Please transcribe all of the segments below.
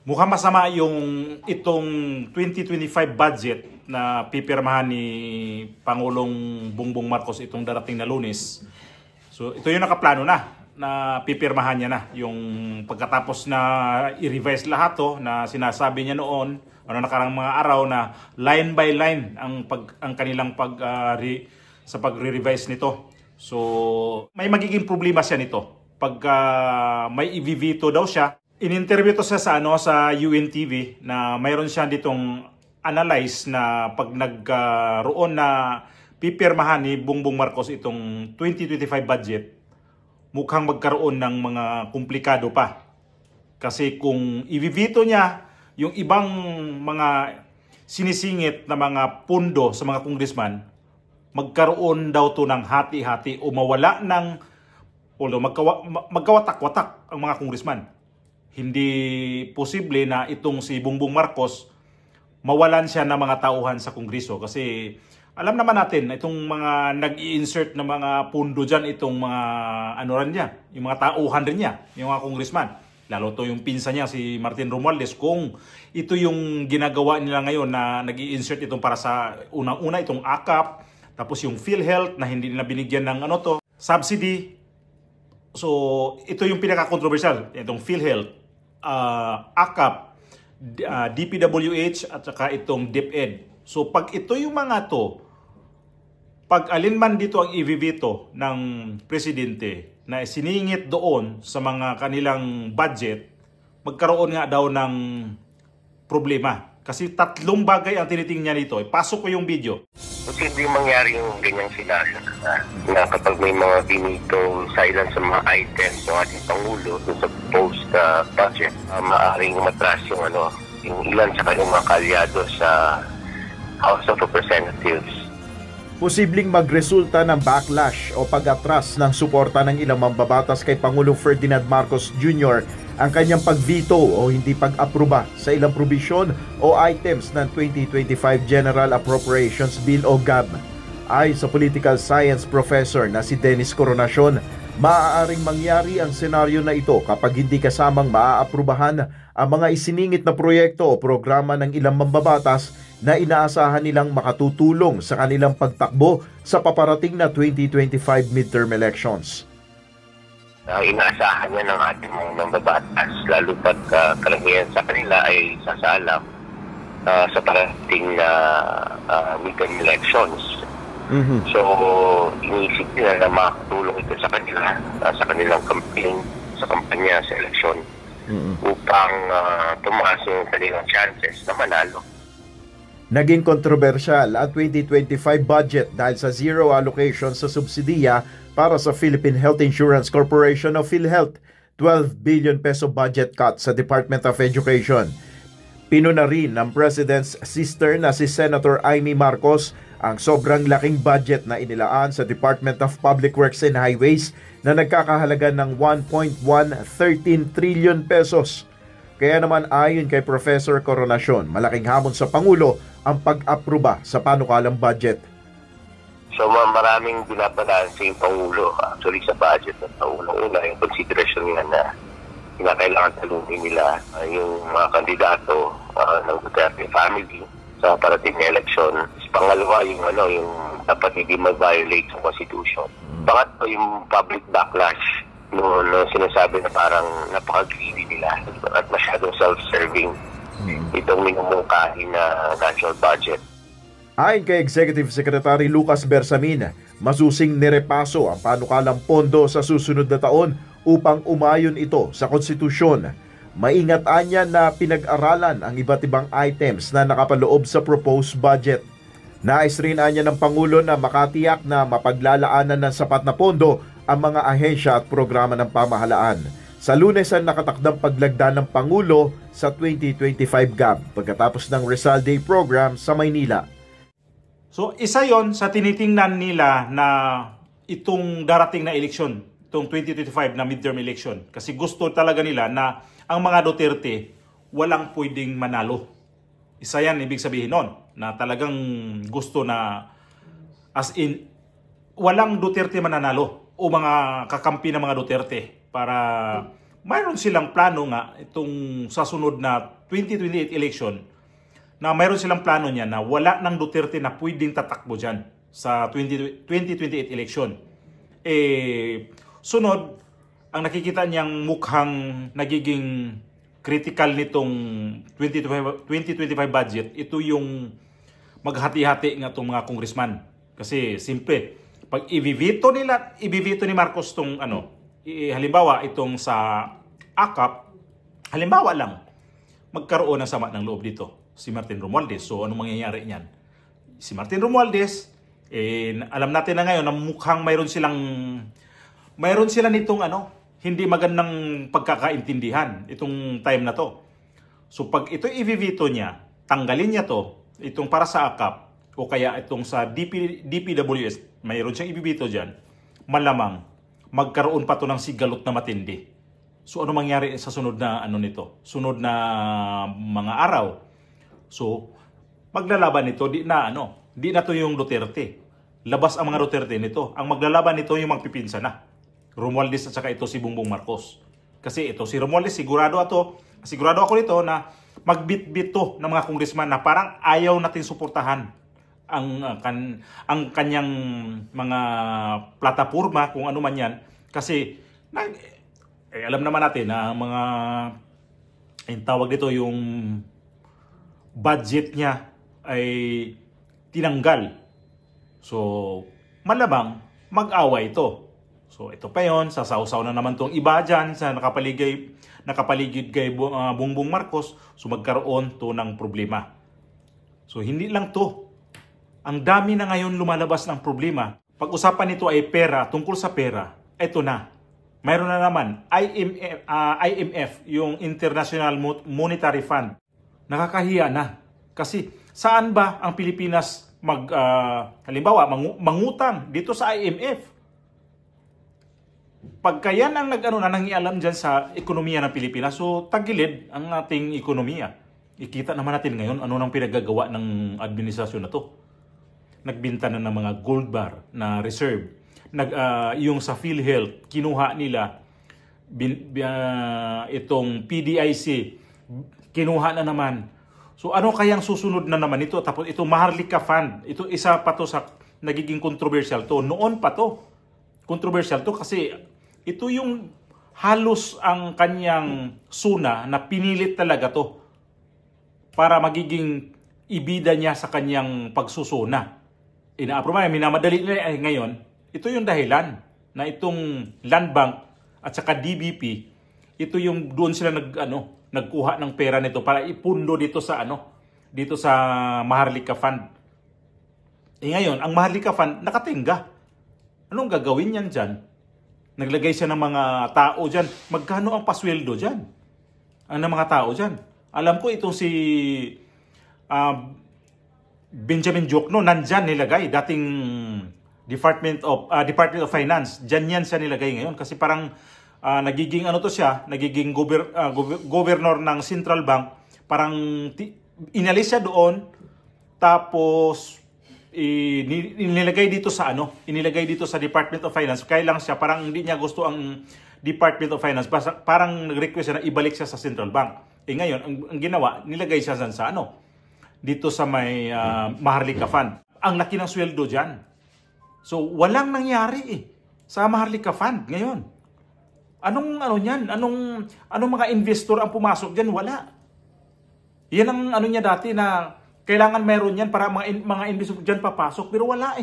Mukhang masama yung itong 2025 budget na pipirmahan ni Pangulong Bongbong Marcos itong darating na Lunes. So ito yung nakaplano na pipirmahan niya na yung pagkatapos na i-revise lahat to na sinasabi niya noon nakarang mga araw na line by line ang kanilang sa pagre-revise nito. So may magiging problema siya nito pag may i-veto daw siya. In-interview to siya sa UNTV na mayroon siya ditong analyze na pag nagroon na pipirmahan ni Bongbong Marcos itong 2025 budget, mukhang magkaroon ng mga komplikado pa. Kasi kung i-veto niya yung ibang mga sinisingit na mga pundo sa mga congressman, magkaroon daw to ng hati-hati o mawala ng magkawatak-watak ang mga congressman. Hindi posible na itong si Bongbong Marcos mawalan siya ng mga tauhan sa Kongreso kasi alam naman natin itong mga nag-i-insert na mga pundo dyan, itong mga yung mga tauhan rin niya, yung mga congressman. Lalo to yung pinsa niya si Martin Romualdez, kung ito yung ginagawa nila ngayon na nag-i-insert itong para sa unang-una itong AKAP, tapos yung PhilHealth na hindi nila binigyan ng subsidy. So ito yung pinaka-controversial, itong PhilHealth, AKAP, DPWH at saka itong DepEd. So pag ito yung mga to, pag alinman dito ang i-veto ng presidente na siningit doon sa mga kanilang budget, magkaroon nga daw ng problema. Kasi tatlong bagay ang tinitingnan nito. Pasok ko yung video. Posibleng mangyari yung ganyang scenario na kapag may mga binito silence sa mga items ng ating Pangulo sa post-budget, maaaring matras yung ilan sa kanyang mga kaalyado sa House of Representatives. Posibleng magresulta ng backlash o pag-atras ng suporta ng ilang mambabatas kay Pangulong Ferdinand Marcos Jr. ang kanyang pag-veto o hindi pag-aproba sa ilang probisyon o items ng 2025 General Appropriations Bill o GAB. Ayon sa political science professor na si Dennis Coronacion, maaaring mangyari ang senaryo na ito kapag hindi kasamang maaaprubahan ang mga isiningit na proyekto o programa ng ilang mambabatas na inaasahan nilang makatutulong sa kanilang pagtakbo sa paparating na 2025 midterm elections. Inaasahan niya ng ating mga mambabatas, lalo pag kalamihan sa kanila ay sasalam sa parating na midterm elections. So, iniisip nila na makatulong ito sa kanila, sa kanilang campaign, sa kampanya, sa eleksyon, upang tumaas yung kanilang chances na manalo. Naging kontrobersyal ang 2025 budget dahil sa zero allocation sa subsidiya para sa Philippine Health Insurance Corporation o PhilHealth, 12 billion peso budget cut sa Department of Education. Pinuna rin ng President's sister na si Senator Amy Marcos ang sobrang laking budget na inilaan sa Department of Public Works and Highways na nagkakahalaga ng 1.113 trillion pesos. Kaya naman ayon kay Professor Coronacion, malaking hamon sa Pangulo ang pag-aproba sa panukalang budget. So maraming binabalaan sa yung Pangulo actually sa budget at unang-una yung consideration niya na kinakailangan talunin nila yung mga kandidato ng Duterte family sa parating na eleksyon. Pangalawa yung dapat hindi mag-violate sa Constitution. Pangatlo yung public backlash no sinasabi na parang napaka-greedy nila at masyadong self-serving itong minumungkahi na national budget. Ayon kay Executive Secretary Lucas Bersamin, masusing nirepaso ang panukalang pondo sa susunod na taon upang umayon ito sa konstitusyon. Maingat niya na pinag-aralan ang iba't ibang items na nakapaloob sa proposed budget. Nais rin niya ng Pangulo na makatiyak na mapaglalaanan ng sapat na pondo ang mga ahensya at programa ng pamahalaan. Sa Lunes ang nakatakdang paglagda ng Pangulo sa 2025 GAB pagkatapos ng Rizal Day program sa Maynila. So isa yon sa tinitingnan nila na itong darating na eleksyon, itong 2025 na midterm election. Kasi gusto talaga nila na ang mga Duterte walang pwedeng manalo. Isa yan ibig sabihin nun, na talagang gusto na as in walang Duterte mananalo o mga kakampi ng mga Duterte para mayroon silang plano nga itong sa sunod na 2028 election, na mayroon silang plano niya na wala ng Duterte na pwedeng tatakbo dyan sa 2028 election. Sunod, ang nakikita niyang mukhang nagiging critical nitong 2025 budget, ito yung maghati-hati nga itong mga congressman. Kasi simple, pag ibibito ni Marcos itong halimbawa itong sa AKAP, halimbawa lang, magkaroon ng sama ng loob dito si Martin Romualdez. So ano mangyayari niyan? Si Martin Romualdez, alam natin na ngayon na mukhang mayroon sila nitong hindi magandang pagkakaintindihan itong time na to. So pag ito i-veto niya, tanggalin niya to, itong para sa AKAP o kaya itong sa DPWS, mayroon siyang i-veto dyan, malamang magkaroon pa to ng sigalot na matindi. So ano mangyari sa sunod na sunod na mga araw? So maglalaban nito, di na to yung Duterte. Labas ang mga Duterte nito. Ang maglalaban nito yung magpipinsa na. Romualdez at saka ito si Bongbong Marcos. Kasi ito si Romualdez, sigurado ako nito na magbit-bit to ng mga congressman na parang ayaw natin suportahan ang kanyang mga plataforma, kung ano man yan. Kasi alam naman natin na mga tawag dito, yung budget niya ay tinanggal. So malamang mag-away ito. So ito pa yon, sasaw-saw na naman tong iba dyan sa nakapaligid kay Bongbong Marcos. So magkaroon to ng problema. So hindi lang to. Ang dami na ngayon lumalabas ng problema. Pag-usapan nito ay pera, tungkol sa pera, ito na. Mayroon na naman IMF, yung International Monetary Fund. Nakakahiya na. Kasi saan ba ang Pilipinas halimbawa mangutang dito sa IMF? Pagka yan ang nangialam dyan sa ekonomiya ng Pilipinas, so tagilid ang ating ekonomiya. Ikita naman natin ngayon ano nang pinagagawa ng administrasyon na to. Nagbinta na ng mga gold bar na reserve. Yung sa PhilHealth, kinuha nila itong PDIC, kinuha na naman. So ano kayang susunod na naman ito? Tapos ito Maharlika Fund, ito isa pa to sa nagiging controversial to. Noon pa to. Controversial to kasi ito yung halos ang kanyang suna na pinilit talaga to para magiging ibida niya sa kanyang pagsusuna. Ina-approve, minamadali nila ngayon. Ito yung dahilan na itong Land Bank at saka DBP, ito yung doon sila nagkuha ng pera nito para ipundo dito sa Maharlika Fund. Ngayon, ang Maharlika Fund nakatingga. Anong gagawin yan dyan? Naglagay siya ng mga tao dyan. Magkano ang pasweldo dyan? Ang mga tao dyan. Alam ko itong si Benjamin Jokno, nandyan nilagay. Dating Department of Finance. Dyan yan siya nilagay ngayon. Kasi parang nagiging nagiging governor ng Central Bank. Parang inalis siya doon. Tapos inilagay dito sa Department of Finance. Kaya lang siya parang hindi niya gusto ang Department of Finance. Parang nag-request siya na ibalik siya sa Central Bank. Ngayon ang ginawa, nilagay siya sa dito sa may Maharlika Fund. Ang laki ng sweldo diyan. So walang nangyari sa Maharlika Fund ngayon. Anong niyan? Anong mga investor ang pumasok diyan? Wala. Yan ang niya dati na kailangan meron yan para mga investor dyan papasok. Pero wala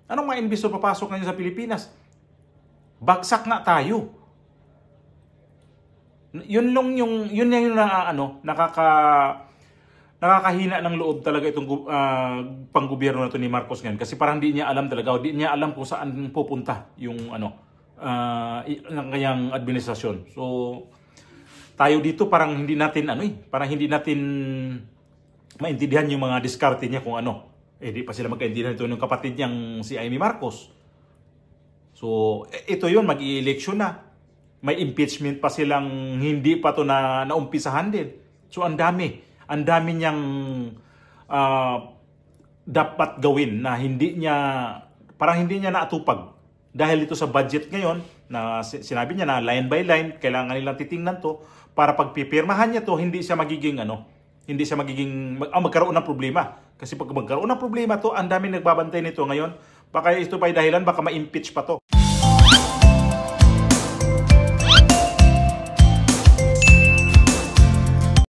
Anong mga investor papasok ngayon sa Pilipinas? Bagsak nga tayo. Yun nakakahina ng loob talaga itong panggobyerno na to ni Marcos ngayon. Kasi parang di niya alam talaga, di niya alam kung saan pupunta yung ng kanyang administrasyon. So tayo dito parang hindi natin maintindihan yung mga diskarte niya kung di pa sila magkaintindihan ito ng kapatid niyang si Amy Marcos. So ito yun, mag-i-election na. May impeachment pa silang hindi pa to na naumpisahan din. So ang dami niyang dapat gawin na hindi niya naatupag. dahil dito sa budget ngayon na sinabi niya na line by line, kailangan nilang titingnan to para pag pipirmahan niya to, hindi siya magiging magkaroon ng problema. Kasi pag magkaroon ng problema to, ang daming nagbabantay nito ngayon. Baka ito pa dahilan, baka ma-impeach pa to.